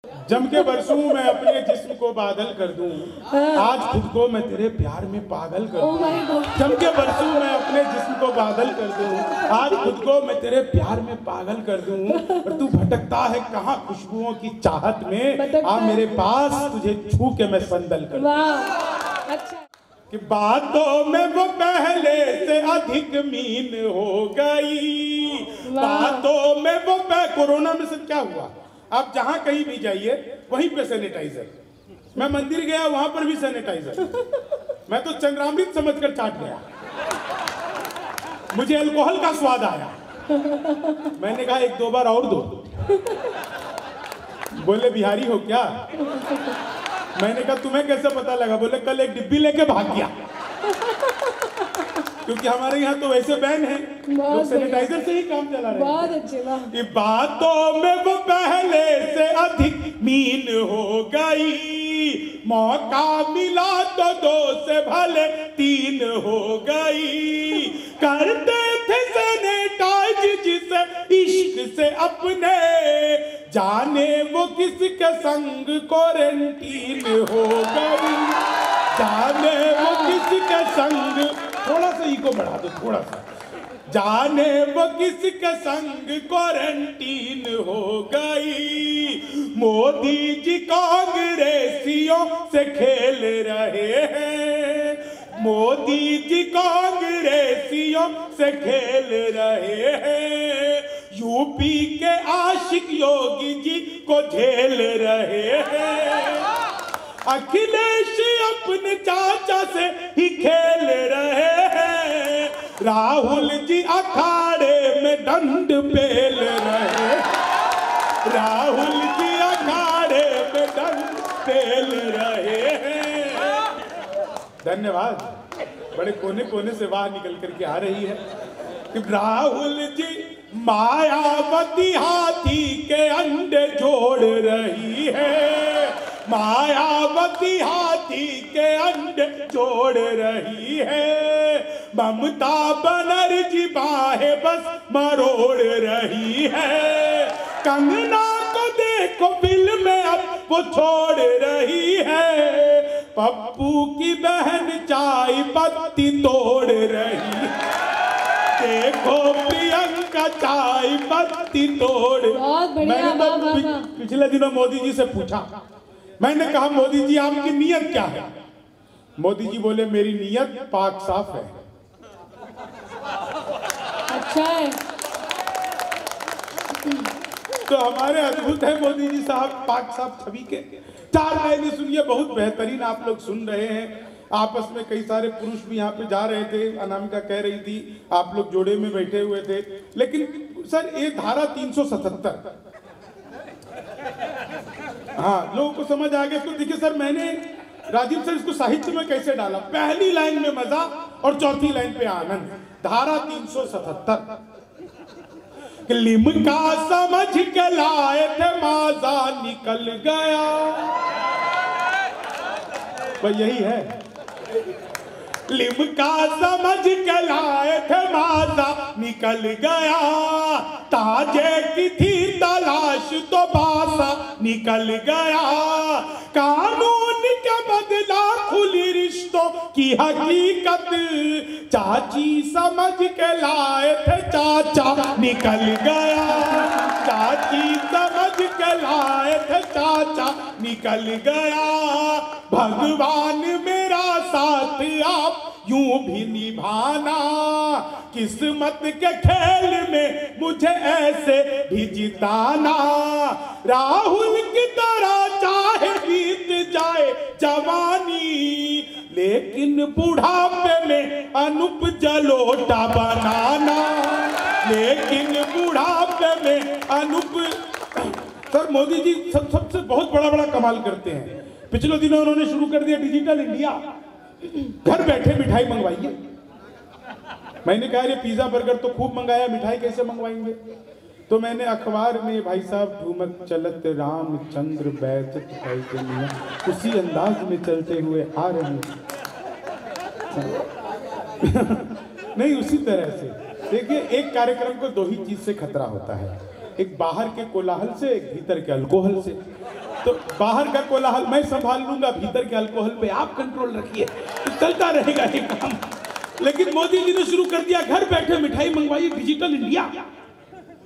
जम के बरसूं मैं अपने जिस्म को बादल कर दूं, आज खुद को मैं तेरे प्यार में पागल कर दूं। जम के बरसूं मैं अपने जिस्म को बादल कर दूं, आज खुद को मैं तेरे प्यार में पागल कर दूं। और तू भटकता है कहाँ खुशबुओं की चाहत में, आ मेरे पास तुझे छू के मैं संदल कर दूं। अच्छा कि बातों में वो पहले से अधिक मीन हो गई, बातों में वो कोरोना में से क्या हुआ, आप जहां कहीं भी जाइए वहीं पे सैनिटाइजर। मैं मंदिर गया वहां पर भी सैनिटाइजर। मैं तो चंद्रामृत समझकर चाट गया, मुझे अल्कोहल का स्वाद आया। मैंने कहा एक दो बार और दो। बोले बिहारी हो क्या? मैंने कहा तुम्हें कैसे पता लगा? बोले कल एक डिब्बी लेके भाग गया। क्योंकि हमारे यहाँ तो वैसे बैन है, लोग सैनिटाइजर से ही काम चला रहे हैं। बहुत अच्छे, वाह। कि बातों में वो पहले से अधिक मीन हो गई, मौका मिला तो दो से भले तीन हो गई। करते थे सैनिटाइज जिसे इश्क से अपने, जाने वो किसके संग क्वारंटीन हो गई, जाने वो किसके संग, थोड़ा सा इको बढ़ा दो थोड़ा सा, जाने वो किसके संग क्वारंटीन हो गई। मोदी जी कांग्रेसियों से खेल रहे हैं, मोदी जी कांग्रेसियों से खेल रहे हैं। यूपी के आशिक योगी जी को झेल रहे हैं। अखिलेश अपने चाचा से ही खेल रहे हैं। राहुल जी अखाड़े में दंड पेल रहे, राहुल जी अखाड़े में दंड पेल रहे हैं। धन्यवाद, बड़े कोने कोने से बाहर निकल करके आ रही है कि राहुल जी मायावती हाथी के अंडे जोड़ रही है, मायावती हाथी के अंडे जोड़ रही है। ममता बनर्जी बाहें बस मरोड़ रही है। कंगना को देखो बिल में अब वो छोड़ रही है। पप्पू की बहन चाय पत्ती तोड़ रही है, देखो प्रियंका चाय पत्ती तोड़। मैंने तो पिछले दिनों मोदी जी से पूछा, मैंने कहा मोदी जी आपकी नीयत क्या है? मोदी जी बोले मेरी नीयत पाक साफ है। अच्छा है। तो हमारे अद्भुत है मोदी जी साहब, पाक साफ छवि के। चार लाइनें सुनिए, बहुत बेहतरीन आप लोग सुन रहे हैं। आपस में कई सारे पुरुष भी यहाँ पे जा रहे थे, अनामिका कह रही थी, आप लोग जोड़े में बैठे हुए थे। लेकिन सर ये धारा 377, हाँ लोगों को समझ आ गया। तो देखिए सर, मैंने राजीव सर इसको साहित्य में कैसे डाला, पहली लाइन में मजा और चौथी लाइन पे आनंद। धारा 377, लिमका समझ के लाए थे माजा निकल गया, तो यही है। लिमका समझ के लाए थे माजा निकल गया, ताजे की थी तलाश तो बासा निकल गया। कानून के बदला खुली रिश्तों की हकीकत, चाची समझ के लाए थे चाचा निकल गया, चाची समझ के लाए थे चाचा निकल गया। भगवान मेरा साथ आप यूं भी निभाना, किस्मत के खेल में मुझे ऐसे भी जिताना। राहुल की तरह चाहे बीत जाए जवानी, लेकिन बुढ़ापे में अनूप जलोटा बनाना, लेकिन बुढ़ापे में अनूप। सर मोदी जी सबसे बहुत बड़ा बड़ा कमाल करते हैं। पिछले दिनों उन्होंने शुरू कर दिया डिजिटल इंडिया, घर बैठे मिठाई मंगवाइए। मैंने कहा ये पिज्जा बर्गर तो खूब मंगाया, मिठाई कैसे मंगवाएंगे? तो मैंने अखबार में भाई साहब ठुमक चलत रामचंद्र बैचत भाई के लिए उसी अंदाज में चलते हुए आ रहे हैं। नहीं उसी तरह से देखिए, एक कार्यक्रम को दो ही चीज से खतरा होता है, एक बाहर के कोलाहल से, एक भीतर के अल्कोहल से। तो बाहर का कोलाहल मैं संभाल लूंगा, भीतर के अल्कोहल पे आप कंट्रोल रखिए, तो चलता रहेगा ये काम। लेकिन मोदी जी ने शुरू कर दिया घर बैठे मिठाई मंगवाइए, डिजिटल इंडिया।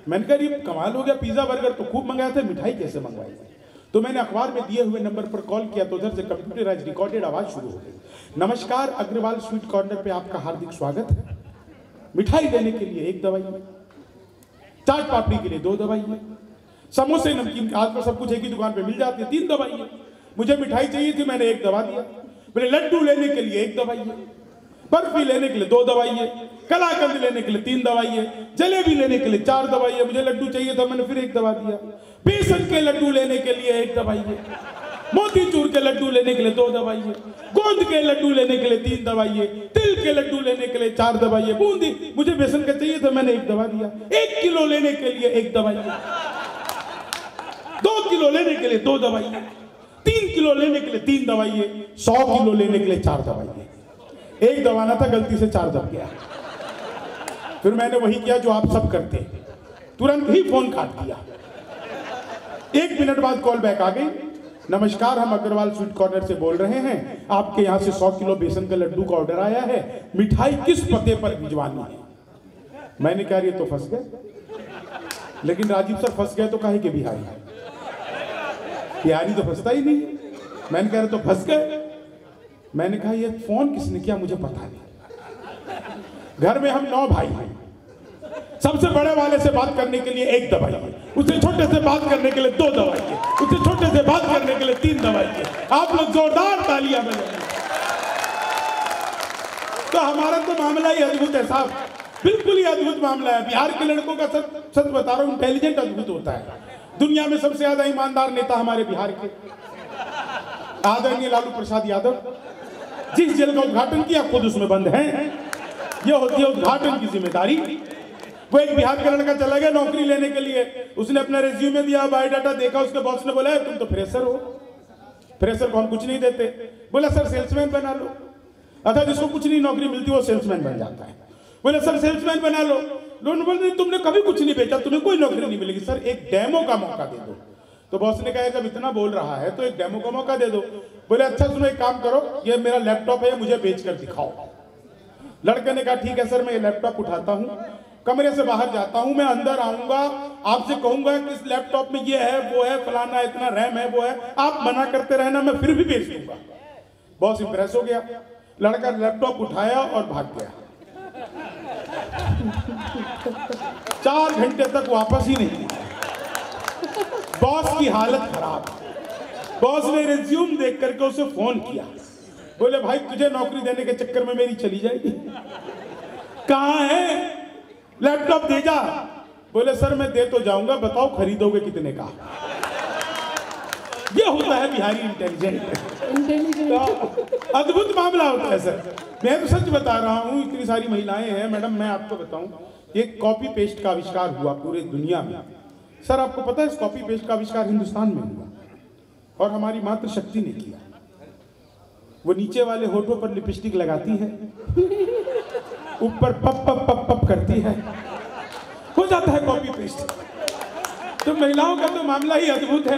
मैंने कहा ये कमाल हो गया, पिज्जा बर्गर तो खूब मंगाया था, मिठाई कैसे मंगवाई? तो मैंने अखबार में दिए हुए नंबर पर कॉल किया तो उधर से कंप्यूटराइज्ड रिकॉर्डेड आवाज शुरू हो गई। नमस्कार, अग्रवाल स्वीट कॉर्नर पे आपका हार्दिक स्वागत है। मिठाई लेने के लिए 1 दवाई है, चाट पापड़ी के लिए 2 दवाई है, समोसे नमकीन आज तो सब कुछ एक ही दुकान पे मिल जाती है, 3 दवाई है। मुझे मिठाई चाहिए थी, मैंने 1 दवा दिया। बोले लड्डू लेने के लिए 1 दवाई है, बर्फी लेने के लिए 2 दवाई है, कलाकंद लेने के लिए 3 दवाई है, जलेबी लेने के लिए 4 दवाई है। मुझे लड्डू चाहिए था, मैंने फिर 1 दवा दिया। बेसन के लड्डू लेने के लिए 1 दवाई है, मोतीचूर के लड्डू लेने के लिए 2 दवाई है, गोंद के लड्डू लेने के लिए 3 दवाई है, तिल के लड्डू लेने के लिए 4 दवाई है, बूंदी मुझे बेसन का चाहिए था, मैंने 1 दवा दिया। 1 किलो लेने के लिए 1 दवाई है, 2 किलो लेने के लिए 2 दवाई है, 3 किलो लेने के लिए 3 दवाई है, 100 किलो लेने के लिए 4 दवाई है। 1 दवाना था, गलती से 4 दब गया। फिर मैंने वही किया जो आप सब करते हैं, तुरंत ही फोन काट दिया। 1 मिनट बाद कॉल बैक आ गई। नमस्कार, हम अग्रवाल स्वीट कॉर्नर से बोल रहे हैं, आपके यहाँ से 100 किलो बेसन का लड्डू का ऑर्डर आया है, मिठाई किस पते पर भिजवानी है? मैंने कहा ये तो फंस गए। लेकिन राजीव सर फंस गए तो काहे के बिहारी? बिहारी तो फंसता ही नहीं। मैंने कहा तो फंस गए। मैंने कहा ये फोन किसने किया मुझे पता नहीं। घर में हम 9 भाई हैं, सबसे बड़े वाले से बात करने के लिए 1 दवाई है, उससे छोटे से बात करने के लिए 2 दवाई है, उससे छोटे से बात करने के लिए 3 दवाई है। आप लोग जोरदार तालियां बजाइए। तो हमारा तो मामला ही अद्भुत है साहब, बिल्कुल ही अद्भुत मामला है। बिहार के लड़कों का सच बता रहा हूं, इंटेलिजेंट अद्भुत होता है। दुनिया में सबसे ज्यादा ईमानदार नेता हमारे बिहार के आदरणीय लालू प्रसाद यादव, जिस जेल का उद्घाटन किया खुद उसमें बंद हैं। यह होती है उद्घाटन की जिम्मेदारी। वो एक बिहार का लड़का चला गया नौकरी लेने के लिए, उसने अपना रिज्यूमे दिया, बायोडाटा देखा, उसके बॉस ने बोला तुम तो फ्रेशर हो, फ्रेशर को हम कुछ नहीं देते। बोला सर सेल्समैन बना लो। अच्छा, जिसको कुछ नहीं नौकरी मिलती वो सेल्समैन बन जाता है। बोले सर सेल्समैन बना लो। लोग बोले तुमने कभी कुछ नहीं बेचा, तुम्हें कोई नौकरी नहीं मिलेगी। सर एक डेमो का मौका दे दो। तो बॉस ने कहा जब इतना बोल रहा है तो एक डेमो का मौका दे दो। बोले अच्छा सुनो एक काम करो, ये मेरा लैपटॉप है, मुझे बेच कर दिखाओ। लड़के ने कहा ठीक है सर, मैं ये लैपटॉप उठाता हूँ, कमरे से बाहर जाता हूं, मैं अंदर आऊंगा, आपसे कहूंगा कि इस लैपटॉप में ये है वो है फलाना, इतना रैम है वो है, आप मना करते रहना, मैं फिर भी बेच दूंगा। बॉस इंप्रेस हो गया, लड़का लैपटॉप उठाया और भाग गया। 4 घंटे तक वापस ही नहीं। बॉस की हालत खराब। बॉस ने रिज्यूम देख करके उसे फोन किया, बोले भाई तुझे नौकरी देने के चक्कर में मेरी चली जाएगी, कहां है लैपटॉप दे जा। बोले सर मैं दे तो जाऊंगा, बताओ खरीदोगे कितने का। ये होता है बिहारी इंटेलिजेंट। तो अद्भुत मामला होता है सर, मैं तो सच बता रहा हूं। इतनी सारी महिलाएं हैं मैडम, मैं आपको बताऊं, ये कॉपी पेस्ट का आविष्कार हुआ पूरे दुनिया में। सर आपको पता है इस कॉपी पेस्ट का आविष्कार हिंदुस्तान में हुआ और हमारी मातृशक्ति ने किया। वो नीचे वाले होठों पर लिपस्टिक लगाती है, ऊपर पप पप पप पप करती है, हो जाता है कॉपी पेस्ट। तो महिलाओं का तो मामला ही अद्भुत है।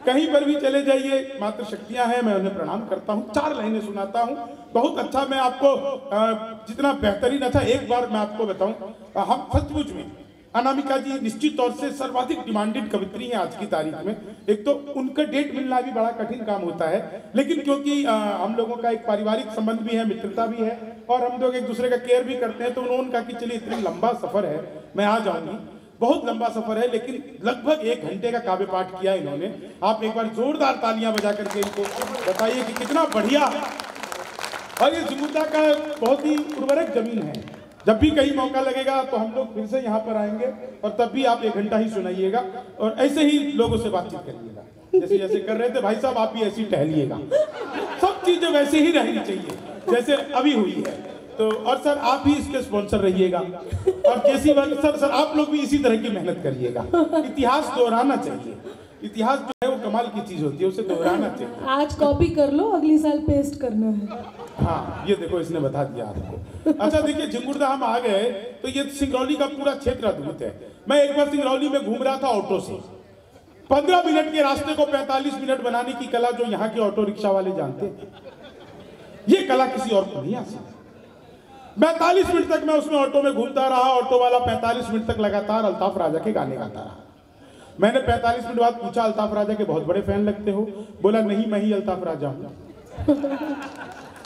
कहीं पर भी चले जाइए, मातृशक्तियां हैं, मैं उन्हें प्रणाम करता हूं, 4 लाइनें सुनाता हूं, बहुत अच्छा। मैं आपको जितना बेहतरीन अच्छा, एक बार मैं आपको बताऊं, हम सचमुच में अनामिका जी निश्चित तौर से सर्वाधिक डिमांडेड कवित्री हैं आज की तारीख में। एक तो उनका डेट मिलना भी बड़ा कठिन काम होता है, लेकिन क्योंकि हम लोगों का एक पारिवारिक संबंध भी है, मित्रता भी है और हम लोग एक दूसरे का केयर भी करते हैं, तो उन्होंने कहा कि चलिए इतनी लंबा सफर है, मैं आ जाऊंगी। बहुत लंबा सफर है, लेकिन लगभग 1 घंटे का काव्य पाठ किया इन्होंने। आप एक बार जोरदार तालियां बजा करके इनको बताइए कि कितना बढ़िया। और ये जिमुदा का बहुत ही उर्वरक जमीन है। जब भी कहीं मौका लगेगा तो हम लोग फिर से यहाँ पर आएंगे और तब भी आप 1 घंटा ही सुनाइएगा और ऐसे ही लोगों से बातचीत करिएगा जैसे जैसे कर रहे थे। भाई साहब आप भी ऐसे ही टहलिएगा, सब चीजें वैसे ही रहनी चाहिए जैसे अभी हुई है। तो और सर आप भी इसके स्पॉन्सर रहिएगा और जैसी बात सर आप लोग भी इसी तरह की मेहनत करिएगा। इतिहास दोहराना चाहिए, इतिहास जो है वो कमाल की चीज होती है, उसे दोहराना चाहिए। आज कॉपी कर लो, अगली साल पेस्ट करना है। हाँ ये देखो इसने बता दिया आपको। अच्छा देखिए झिंगुरदा हम आ गए तो ये सिंगरौली का पूरा क्षेत्र अद्भुत है। मैं एक बार सिंगरौली में घूम रहा था ऑटो से, 15 मिनट के रास्ते को 45 मिनट बनाने की कला जो यहाँ के ऑटो रिक्शा वाले जानते हैं, ये कला किसी और को नहीं आ सकती। 45 मिनट तक मैं उसमें ऑटो में घूमता रहा, ऑटो वाला 45 मिनट तक लगातार अल्ताफ राजा के गाने गाता रहा। मैंने 45 मिनट बाद पूछा, अल्ताफ राजा के बहुत बड़े फैन लगते हो? बोला नहीं, मैं ही अल्ताफ राजा हूं।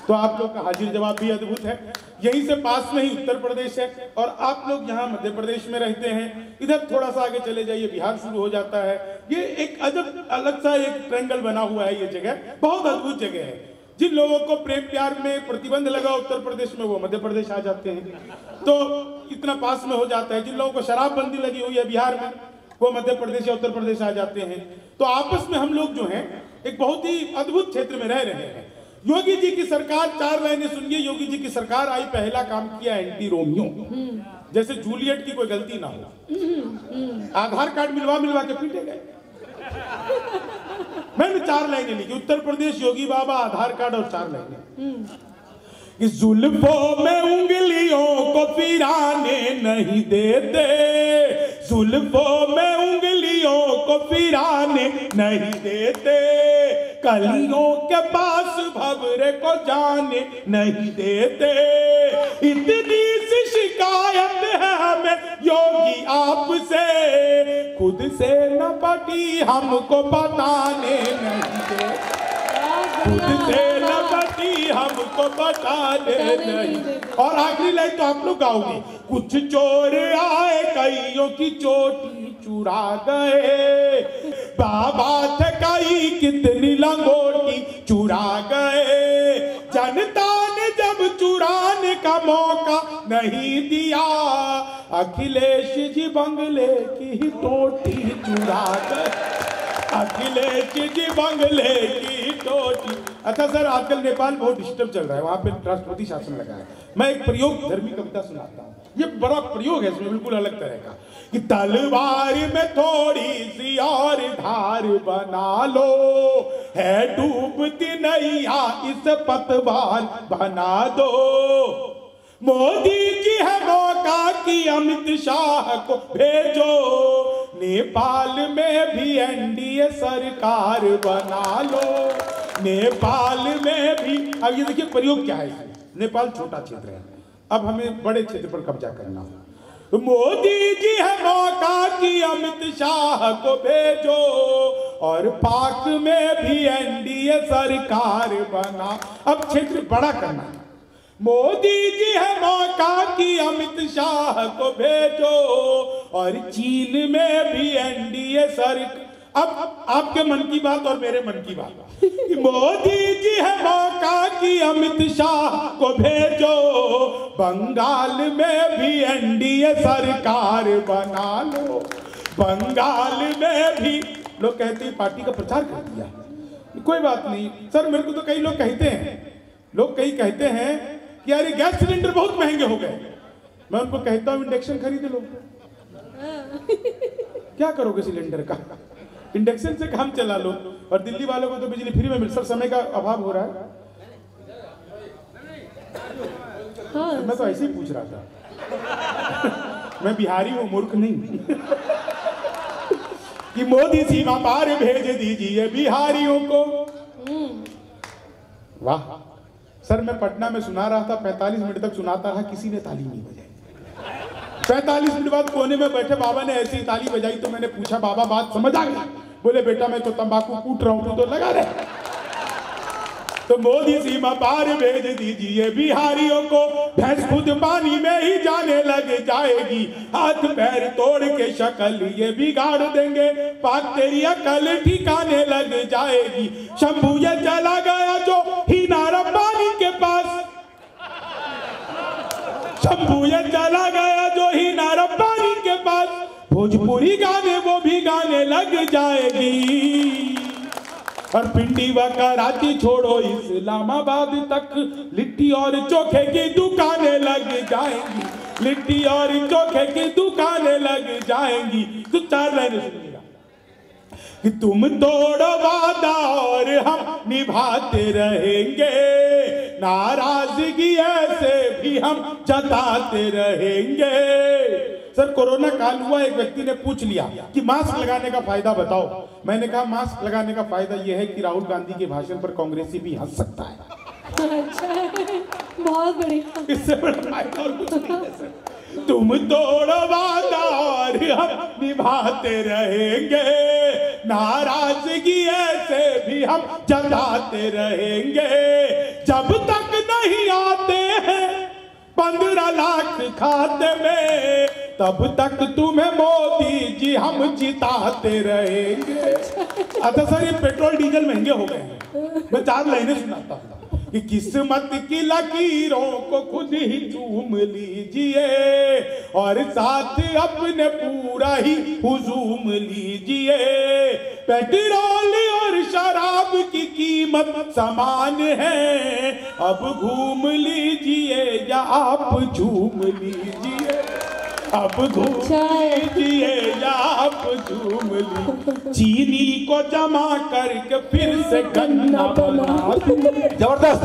तो आप लोग का हाजिर जवाब भी अद्भुत है। यहीं से पास में ही उत्तर प्रदेश है और आप लोग यहाँ मध्य प्रदेश में रहते हैं। इधर थोड़ा सा आगे चले जाइए, बिहार शुरू हो जाता है। ये एक अजब अलग सा एक ट्रायंगल बना हुआ है। ये जगह बहुत अद्भुत जगह है। जिन लोगों को प्रेम प्यार में प्रतिबंध लगा उत्तर प्रदेश में, वो मध्य प्रदेश आ जाते हैं, तो इतना पास में हो जाता है। जिन लोगों को शराबबंदी लगी हुई है बिहार में, वो मध्य प्रदेश या उत्तर प्रदेश आ जाते हैं। तो आपस में हम लोग जो हैं एक बहुत ही अद्भुत क्षेत्र में रह रहे हैं। योगी जी की सरकार, 4 लाइनें सुनिए। योगी जी की सरकार आई, पहला काम किया एंटी रोमियो, जैसे जूलियट की कोई गलती ना हो। आधार कार्ड मिलवा के पीटे गए। मैंने 4 लाइनें लिखी, उत्तर प्रदेश योगी बाबा, आधार कार्ड और 4 लाइनें। इस जुल्फों में उंगलियों को फिराने नहीं देते, जुल्फों में उंगलियों को फिराने नहीं देते, कलियों के पास भंवरे को जाने नहीं देते। इतनी सी शिकायत है हमें योगी आपसे, खुद से न पटी हमको बताने नहीं देते, खुद से न पटी हमको बताने नहीं। और आखिरी लाइन तो आप लोग गाओगे, कुछ चोर आए कईयों की चोटी चुरा गए, बाबा थे कई कितनी लंगोटी चुरा गए, जनता ने जब चुराने का मौका नहीं दिया, अखिलेश जी बंगले की टोटी चुरा गए, अखिलेश जी बंगले की टोटी। अच्छा सर, आजकल नेपाल बहुत डिस्टर्ब चल रहा है, वहां पे राष्ट्रपति शासन लगा है। मैं एक प्रयोग धर्मी कविता सुनाता हूँ, ये बड़ा प्रयोग है, इसमें बिल्कुल अलग तरह का। कि तलवार में थोड़ी सी और धार बना लो, है डूबती नैया इस पतवार बना दो, मोदी जी है मौका कि अमित शाह को भेजो, नेपाल में भी एनडीए सरकार बना लो, नेपाल में भी। अब ये देखिए प्रयोग क्या है इसमें। नेपाल छोटा क्षेत्र है, अब हमें बड़े क्षेत्र पर कब्जा करना है। मोदी जी है मौका कि अमित शाह को भेजो, और पाक में भी एनडीए सरकार बना। अब क्षेत्र बड़ा करना है। मोदी जी है मौका कि अमित शाह को भेजो, और चीन में भी एनडीए सरकार। अब आपके मन की बात और मेरे मन की बात। मोदी जी है मौका कि अमित शाह को भेजो, बंगाल में भी एनडीए सरकार बना लो, बंगाल में भी। लोग कहते हैं पार्टी का प्रचार कर दिया, कोई बात नहीं सर। मेरे को तो कई लोग कहते हैं कि यार ये गैस सिलेंडर बहुत महंगे हो गए। मैं उनको कहता हूँ इंडक्शन खरीद लो। क्या करोगे सिलेंडर का? इंडक्शन से काम चला लो। और दिल्ली वालों को तो बिजली फ्री में मिल। सर समय का अभाव हो रहा है। हाँ, मैं तो ऐसे ही पूछ रहा था। मैं बिहारी हूँ, मूर्ख नहीं। कि मोदी सीमा पार भेज दीजिए बिहारियों को। वाह सर, मैं पटना में सुना रहा था, 45 मिनट तक सुनाता रहा, किसी ने ताली नहीं बजाई। 45 मिनट बाद कोने में बैठे बाबा ने ऐसी ताली बजाई तो मैंने पूछा, बाबा बात समझ आ गई? बोले बेटा मैं तो तंबाकू कूट रहा हूं, तो लगा रहे। तो मोदी सीमा पार भेज दीजिए बिहारियों को, भैंस खुद पानी में ही जाने लग जाएगी, हाथ पैर तोड़ के शक्ल ये बिगाड़ देंगे, पाक तेरी अकल ठिकाने लग जाएगी। शंभू ये चला गया जो हीना रब्बानी के पास, शंभू ये चला गया जो हीना रब्बानी के पास, भोजपुरी गाने वो भी गाने लग जाएगी। और पिंडी व कराची छोड़ो इस्लामाबाद तक, लिट्टी और चोखे की दुकानें लग जाएंगी, लिट्टी और चोखे की दुकानें लग जाएंगी। तो 4 लाइनें सुनिएगा। कि तुम तोड़ो वादा और हम निभाते रहेंगे, नाराजगी ऐसे भी हम जताते रहेंगे। सर कोरोना काल हुआ, एक व्यक्ति ने पूछ लिया कि मास्क लगाने का फायदा बताओ। मैंने कहा मास्क लगाने का फायदा यह है कि राहुल गांधी के भाषण पर कांग्रेसी भी हंस सकता है। अच्छा, बहुत बढ़िया। इससे बड़ा फायदा और कुछ नहीं है सर। तुम तोड़ो वादा और हम निभाते रहेंगे, नाराजगी ऐसे भी हम जताते रहेंगे। जब तक नहीं आते हैं 15 लाख खाते में, तब तक तुम्हें मोदी जी हम जिताते रहेंगे। अच्छा सर, ये पेट्रोल डीजल महंगे हो गए हैं। मैं 4 लाइनें सुनाता हूँ कि किस्मत की लकीरों को खुद ही चूम लीजिए और साथ अपने पूरा ही हुजूम लीजिए। पेट्रोल और शराब की कीमत समान है, अब घूम लीजिए या आप झूम लीजिए, अब घूम लीजिए या आप झूम लीजिए। चीनी को जमा करके फिर से गन्ना बना। जबरदस्त।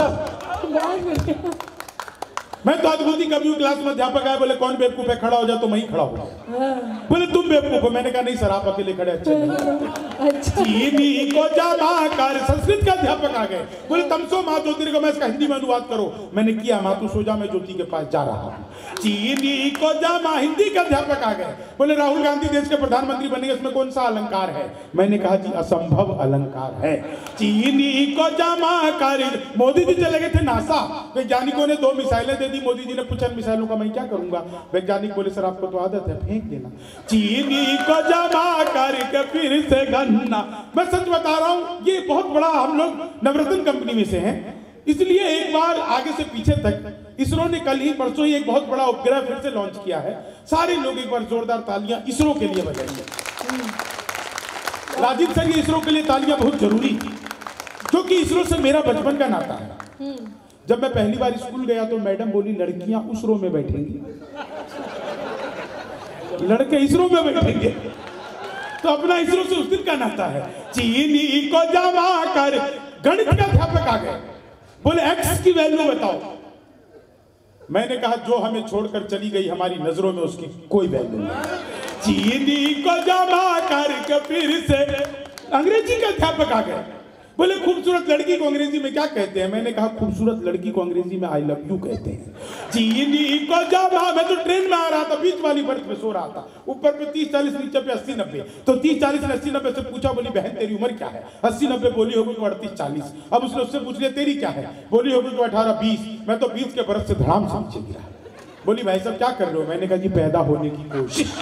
मैं तो अद्भुति कभी क्लास में अध्यापक आए, बोले कौन बेवकूफ है, खड़ा हो जा, तो मैं ही खड़ा हो। बोले तुम बेवकूफ हो। मैंने कहा नहीं सर, आप अकेले खड़े अच्छे नहीं। अच्छा। चीनी को जमा कर, संस्कृत के अध्यापक आ गए, बोले तमसो माँ ज्योति को मैं इसका हिंदी में अनुवाद करो। मैंने किया, माँ तू सो जा, मैं ज्योति के पास जा रहा हूँ। चीनी को जमा, हिंदी के अध्यापक आ गए, बोले राहुल गांधी देश के प्रधानमंत्री बनेंगे, इसमें कौन सा अलंकार है। मैंने कहा जी असंभव अलंकार है। चीनी को जमा कर, मोदी जी चले गए थे नासा, वैज्ञानिकों ने 2 मिसाइलें दे दी। मोदी जी ने पूछा मिसाइलों का मैं क्या करूंगा। वैज्ञानिक बोले सर आपको तो आदत है, फेंक देना। चीनी को जमा करके फिर से गन्ना। मैं सच बता रहा हूं, ये बहुत बड़ा, हम लोग नवरत्न कंपनी में से हैं, इसलिए एक बार आगे से पीछे तक इसरो ने कल ही परसों ही एक बहुत बड़ा उपग्रह फिर से लॉन्च किया है। सारे लोग एक बार जोरदार तालियां इसरो के लिए बजाएंगे। राजीव सर, ये इसरो के लिए तालियां बहुत जरूरी, क्योंकि इसरो से मेरा बचपन का नाता है। जब मैं पहली बार स्कूल गया तो मैडम बोली लड़कियां उस रो में बैठेंगी, लड़के इस रो में बैठेंगे। तो अपना इसरो से उस दिन का नाता है। चीनी को जमा कर, गणित का अध्यापक आ गए, बोले एक्स की वैल्यू बताओ। मैंने कहा जो हमें छोड़कर चली गई हमारी नजरों में उसकी कोई वैल्यू नहीं। चीनी को जमा करके फिर से अंग्रेजी के अध्यापक आ गए, बोले खूबसूरत लड़की को अंग्रेजी में क्या कहते हैं। मैंने कहा खूबसूरत लड़की को अंग्रेजी में आई लव यू कहते हैं। चीनी को जमा, मैं तो ट्रेन में आ रहा था, बीच वाली बर्थ में सो रहा था, ऊपर पे 30-40, नीचे पे 80-90। तो 30-40 ने 80-90 से पूछा, बोली बहन तेरी उम्र क्या है। 80-90 बोली होगी तो 38-40। अब उसने उससे पूछ लिया तेरी क्या है, बोली होगी तो 18-20। मैं तो 20 के बरस से धड़ाम से नीचे गिरा। बोली भाई साहब क्या कर रहे हो। मैंने कहा जी पैदा होने की कोशिश।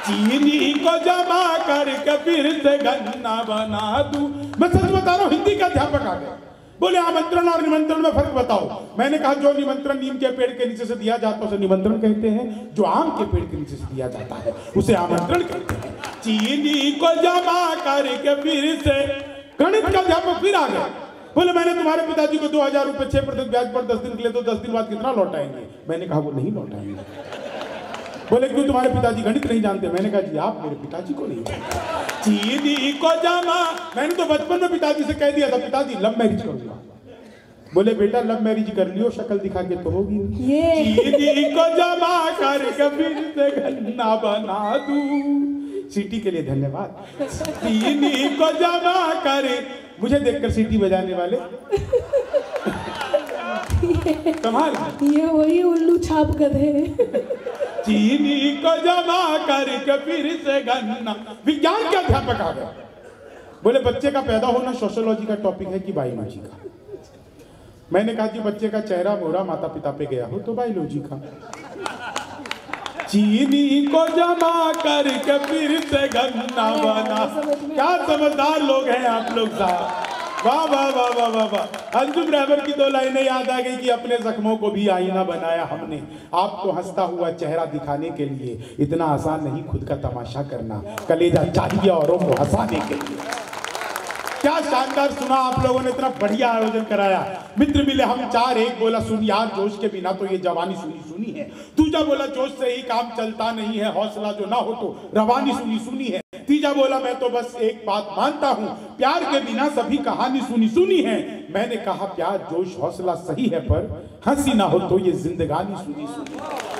चीनी को जमा करके फिर से गन्ना बना दूं। मैं सच बता रहा हूं, हिंदी का अध्यापक आ गया, बोले आमंत्रण और निमंत्रण में फर्क बताओ। मैंने कहा जो निमंत्रण नीम के पेड़ के नीचे से दिया जाता है उसे निमंत्रण कहते हैं, जो आम के पेड़ के नीचे से दिया जाता है उसे आमंत्रण कहते हैं। चीनी को जमा करके फिर से, गणित का अध्यापक फिर आ गया, बोले मैंने तुम्हारे पिताजी को 2000 रुपए 6% ब्याज पर 10 दिन के लिए, तो 10 दिन बाद कितना लौटाएंगे। मैंने कहा वो नहीं लौटाएंगे। बोले क्यों, तुम्हारे पिताजी गणित नहीं जानते। मैंने कहा जी आप मेरे पिताजी को नहीं जानते। चीनी को जमा, मैंने तो बचपन में पिताजी से कह दिया था पिताजी लव मैरिज करूंगा। बोले बेटा लव मैरिज कर लियो, शक्ल दिखा के तो होगी। चीनी को जमा करके फिर से गन्ना बना दूं। सीटी के लिए धन्यवाद। चीनी को जमा करे, मुझे देखकर सीटी बजाने वाले कमाल, ये वही उल्लू छाप गधे। चीनी को जमा करके फिर से गन्ना। विज्ञान के अध्यापक आ गए, बोले बच्चे का पैदा होना सोशियोलॉजी का टॉपिक है कि बायोलॉजी का। मैंने कहा जी बच्चे का चेहरा मोहरा माता पिता पे गया हो तो बायोलॉजी का। चीनी को जमा करके फिर से गन्ना बना। क्या समझदार लोग हैं आप लोग साहब, वाह वाह वाह वाह वाह वाह। अंजुम रहबर की 2 लाइनें याद आ गई कि अपने जख्मों को भी आईना बनाया हमने, आपको हंसता हुआ चेहरा दिखाने के लिए। इतना आसान नहीं खुद का तमाशा करना, कलेजा चाहिए औरों को हंसाने के लिए। क्या शानदार सुना आप लोगों ने, इतना बढ़िया आयोजन कराया। मित्र मिले हम 4, एक बोला सुन यार जोश के बिना तो ये जवानी सुनी सुनी है। दूसरा बोला जोश से ही काम चलता नहीं है, हौसला जो ना हो तो रवानी सुनी सुनी है। तीजा बोला मैं तो बस एक बात मानता हूँ, प्यार के बिना सभी कहानी सुनी सुनी है। मैंने कहा प्यार जोश हौसला सही है, पर हंसी ना हो तो ये जिंदगानी सुनी सुनी,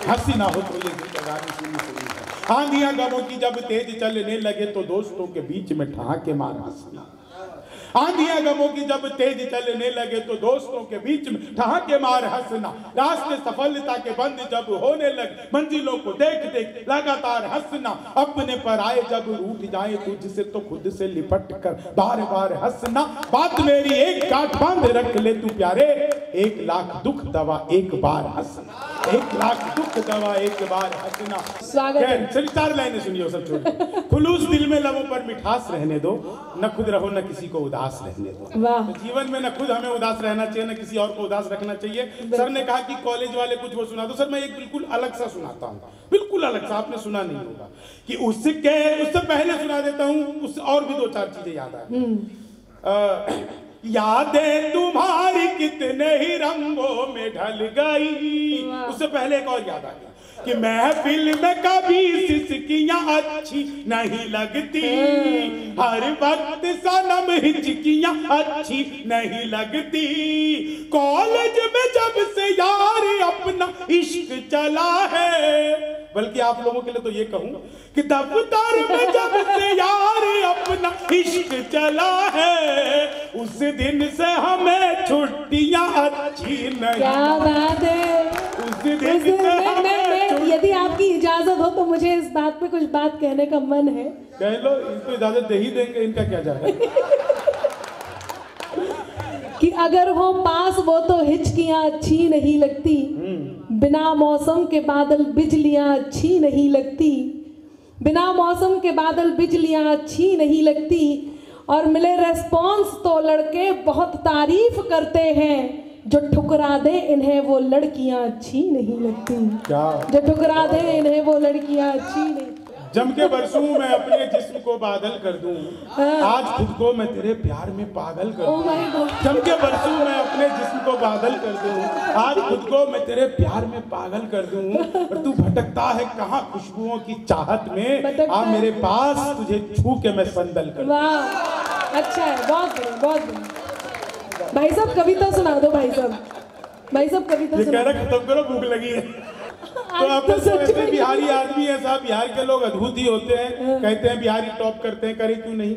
हंसी ना हो तो ये जिंदगानी सुनी सुनी है। आंधियां गमों की जब तेज चलने लगे तो दोस्तों के बीच में ठहाके मार हंसना। आंधियां गमों की जब तेज चलने लगे तो दोस्तों के बीच में ठहाके मार हंसना। रास्ते सफलता के बंद जब होने लगे, मंजिलों को देख देख लगातार हंसना। अपने पर आए जब रूठ जाए तुझसे तो खुद से लिपट कर बार बार हंसना। बात मेरी एक गांठ बांध रख ले तू प्यारे, 1 लाख दुख दवा एक बार हंसना, 1 लाख दुख दवा एक बार हंसना। स्वागत है। चलिए 4 लाइनें सुनिए सब छोड़। खुलूस दिल में लबों पर मिठास रहने दो, न खुद रहो न किसी को उदास रहने दो। वाह। तो जीवन में न खुद हमें उदास रहना चाहिए, न किसी और को उदास रखना चाहिए। सर ने कहा कि कॉलेज वाले कुछ वो सुना दो, सर मैं एक बिल्कुल अलग सा सुनाता हूँ, बिल्कुल अलग सा, आपने सुना नहीं होगा कि उससे पहले सुना देता हूँ, उससे और भी 2-4 चीजें याद आए। यादें तुम्हारी कितने ही रंगों में ढल गई, उससे पहले एक और याद आ गया कि महफिल में कभी सिसकियां अच्छी नहीं लगती, हर वक्त सनम हिचकियां अच्छी नहीं लगती। कॉलेज में जब से यार अपना इश्क चला है, बल्कि आप लोगों के लिए तो ये कहूं कि दफ्तर में जब से यार अपना इश्क चला है, उस दिन से हमें छुट्टियां अच्छी नहीं। क्या बात है। उस दिन से हमें, यदि आपकी इजाजत हो तो मुझे इस बात पे कुछ बात कहने का मन है। कह लो, इनको इजाजत दे ही देंगे, इनका क्या जा रहा है। कि अगर हो पास वो तो हिचकियां अच्छी नहीं लगती, बिना मौसम के बादल बिजलियां अच्छी नहीं लगती, बिना मौसम के बादल बिजलियां अच्छी नहीं लगती। और मिले रेस्पॉन्स तो लड़के बहुत तारीफ करते हैं, जो ठुकरा दे इन्हें वो लड़कियां अच्छी नहीं लगती। क्या? जो ठुकरा दे इन्हें वो लड़कियां अच्छी नहीं। जम के बरसूं मैं अपने जिस्म को बादल कर दूं, आज खुद को मैं तेरे प्यार में पागल कर Oh my दूं। God। जम के बरसूं मैं अपने जिस्म को बादल कर दूं, आज खुद को मैं तेरे प्यार में पागल कर दूं। और तू भटकता है कहाँ खुशबुओं की चाहत में, आ मेरे पास तुझे छू के मैं संदल कर दूं। वाह, अच्छा है, बहुत बढ़िया, बहुत बढ़िया। भाई साहब कविता सुना दो, भाई साहब, भाई साहब कविता ये सुना कह रहा खत्म करो, भूख लगी है। तो आप तो ऐसे बिहारी आदमी है साहब, बिहार के लोग अद्भुत ही होते हैं, कहते हैं बिहारी टॉप करते हैं, करे क्यों नहीं।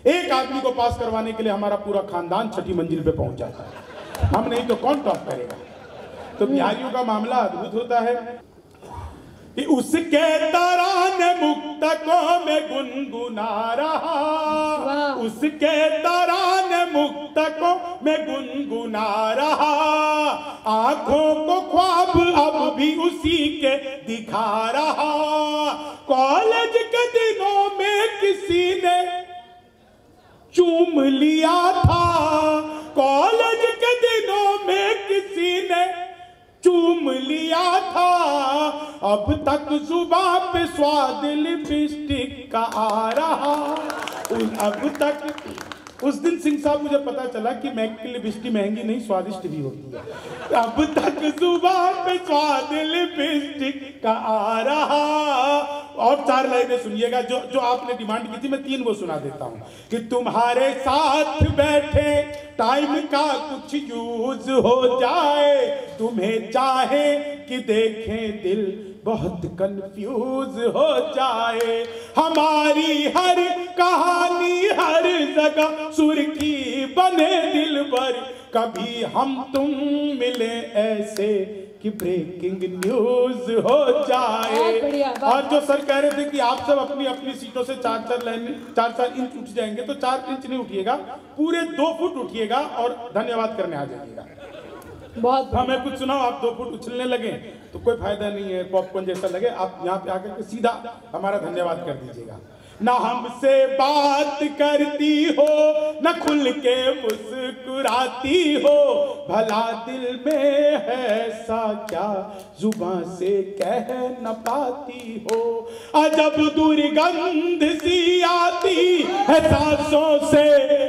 एक आदमी को पास करवाने के लिए हमारा पूरा खानदान 6ठी मंजिल पे पहुंच जाता है, हम नहीं तो कौन टॉप करेगा। तो बिहारियों का मामला अद्भुत होता है कि उसके तराने मुक्तकों में गुनगुना रहा, उसके तराने मुक्तकों में गुनगुना रहा। आंखों को ख्वाब अब भी उसी के दिखा रहा। कॉलेज के दिनों में किसी ने चूम लिया था, कॉलेज के दिनों में किसी ने चूम लिया था। अब तक जुबान पे स्वाद लिपस्टिक का आ रहा, अब तक। उस दिन सिंह साहब मुझे पता चला कि मैक की लिपस्टिक महंगी नहीं, स्वादिष्ट भी होती है। अब तक जुबान पे स्वाद लिपस्टिक का आ रहा। और 4 लाइनें सुनिएगा जो आपने डिमांड की थी, मैं 3 वो सुना देता हूँ कि तुम्हारे साथ बैठे टाइम का कुछ यूज हो जाए, तुम्हें चाहे कि देखें दिल बहुत कंफ्यूज हो जाए। हमारी हर कहानी हर जगह सुर्खी बने दिल पर, कभी हम तुम मिले ऐसे कि ब्रेकिंग न्यूज हो जाए। और जो सर कह रहे थे कि आप सब अपनी अपनी सीटों से 4-4 इंच उठ जाएंगे, तो 4 इंच नहीं उठिएगा, पूरे 2 फुट उठिएगा और धन्यवाद करने आ जाइएगा। बहुत मैं कुछ सुनाऊं, आप 2 फुट उछलने लगे तो कोई फायदा नहीं है, पॉपकॉर्न जैसा लगे। आप यहाँ पे आकर के सीधा हमारा धन्यवाद कर दीजिएगा। ना हमसे बात करती हो, न खुल के मुस्कुराती हो, भला दिल में है ऐसा क्या जुबान से कह न पाती हो। अजब दुर्गंध सी आती है सांसों से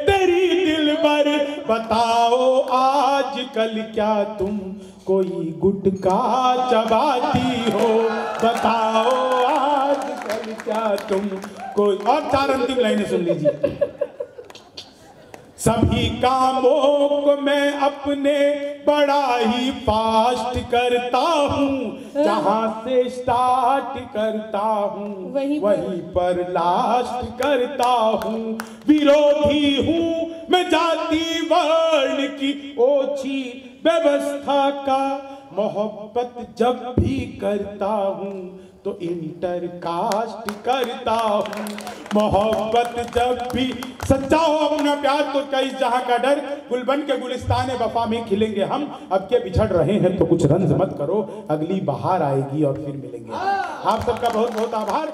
तेरी दिल पर, बताओ आज कल क्या तुम कोई गुटखा चबाती हो, बताओ आज कल क्या तुम कोई और 4 अंतिम लाइनें सुन लीजिए। सभी कामों को मैं अपने बड़ा ही फास्ट करता हूँ, जहाँ से स्टार्ट करता हूँ वहीं पर लास्ट करता हूँ। विरोधी हूँ मैं जाति वर्ण की ओछी व्यवस्था का, मोहब्बत जब भी करता हूँ तो इंटर कास्ट करता हूँ। मोहब्बत जब भी सच्चा हो अपना प्यार तो कई जहाँ का डर, गुलबन के गुलिस्तान वफा में खिलेंगे हम। अब के बिछड़ रहे हैं तो कुछ रंज मत करो, अगली बहार आएगी और फिर मिलेंगे। आप सबका बहुत बहुत आभार।